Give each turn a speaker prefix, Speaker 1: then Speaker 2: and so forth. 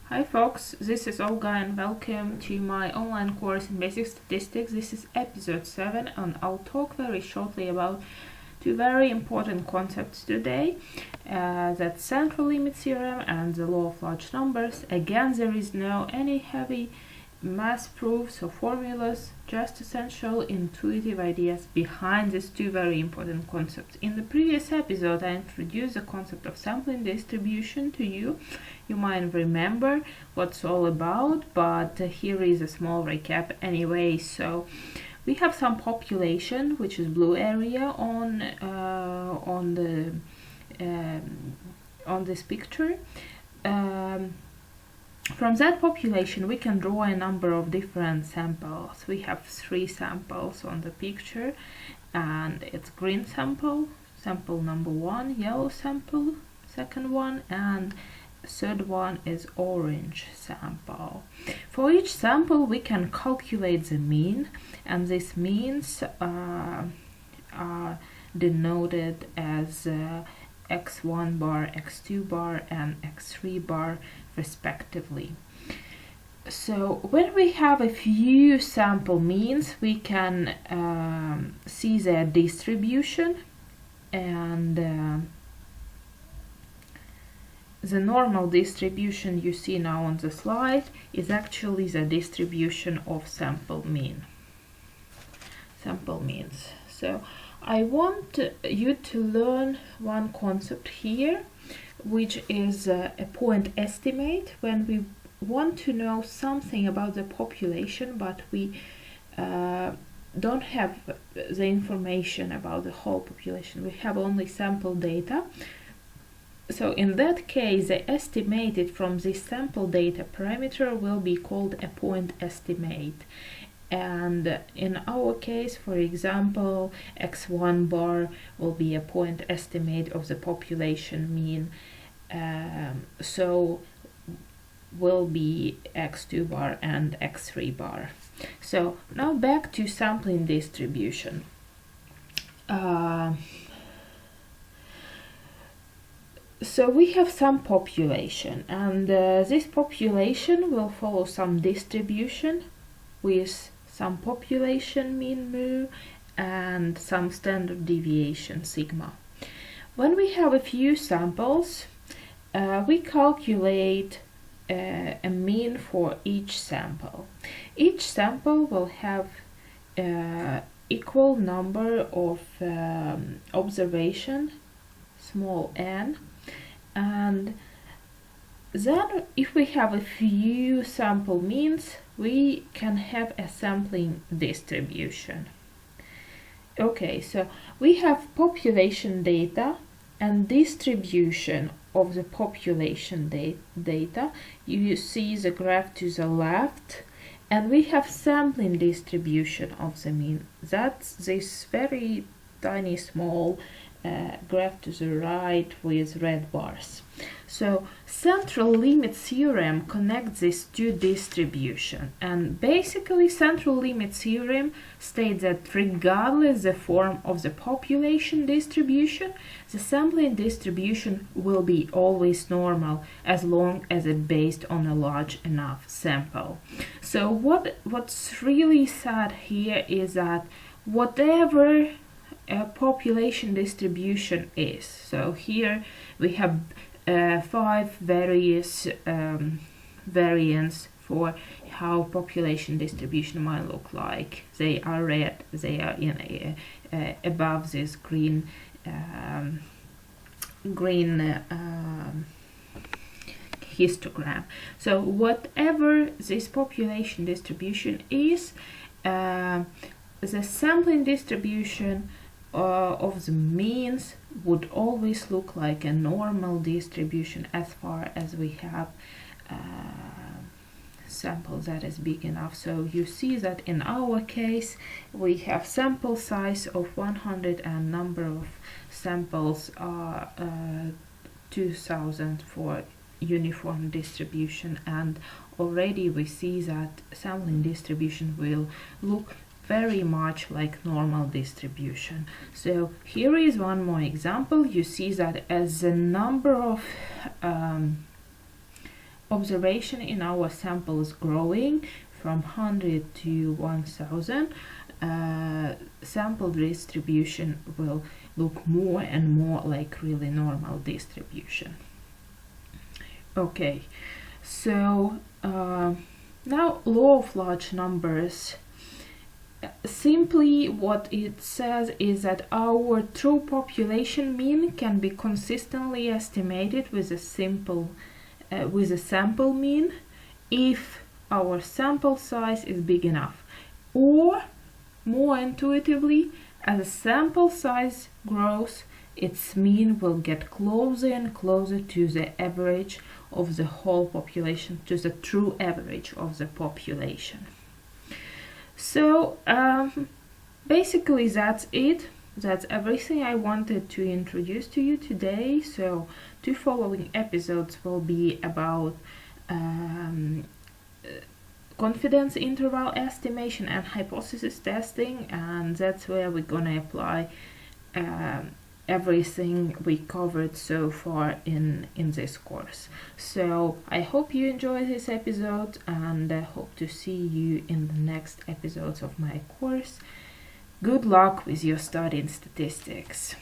Speaker 1: Hi folks, this is Olga and welcome to my online course in basic statistics. This is episode 7 and I'll talk very shortly about two very important concepts today. That's Central Limit Theorem and the law of large numbers. Again, there is no any heavy math proofs or formulas, just essential intuitive ideas behind these two very important concepts. In the previous episode, I introduced the concept of sampling distribution to you. You might remember what's all about, but here is a small recap anyway. So we have some population, which is blue area on this picture. From that population, we can draw a number of different samples. We have 3 samples on the picture, and it's green sample, sample number 1, yellow sample, second one, and third one is orange sample. For each sample, we can calculate the mean, and these means are denoted as x1 bar, x2 bar, and x3 bar respectively. So when we have a few sample means, we can see their distribution, and the normal distribution you see now on the slide is actually the distribution of sample means. So I want you to learn one concept here, which is a point estimate. When we want to know something about the population, but we don't have the information about the whole population, we have only sample data. So in that case, the estimated from this sample data parameter will be called a point estimate. And in our case, for example, x1 bar will be a point estimate of the population mean, so will be x2 bar and x3 bar. So now back to sampling distribution. So we have some population, and this population will follow some distribution with some population mean mu and some standard deviation sigma. When we have a few samples, we calculate a mean for each sample. Each sample will have equal number of observation, small n, and then if we have a few sample means, we can have a sampling distribution. Okay, so we have population data and distribution of the population data. You see the graph to the left, and we have sampling distribution of the mean. That's this very tiny small graph to the right with red bars. So Central Limit Theorem connects these two distributions, and basically Central Limit Theorem states that regardless the form of the population distribution, the sampling distribution will be always normal as long as it's based on a large enough sample. So what's really sad here is that whatever population distribution is, so here we have 5 various variants for how population distribution might look like. They are red, they are in above this green histogram. So whatever this population distribution is, the sampling distribution of the means would always look like a normal distribution as far as we have sample that is big enough. So you see that in our case we have sample size of 100 and number of samples are 2000 for uniform distribution, and already we see that sampling distribution will look very much like normal distribution. So here is one more example. You see that as the number of observation in our sample is growing from 100 to 1000, sample distribution will look more and more like really normal distribution. Okay, so now law of large numbers. Simply what it says is that our true population mean can be consistently estimated with a sample mean if our sample size is big enough, or more intuitively, as the sample size grows, its mean will get closer and closer to the average of the whole population, to the true average of the population. So basically that's it. That's everything I wanted to introduce to you today. So 2 following episodes will be about confidence interval estimation and hypothesis testing, and that's where we're gonna apply everything we covered so far in this course. So I hope you enjoyed this episode, and I hope to see you in the next episodes of my course. Good luck with your study in statistics.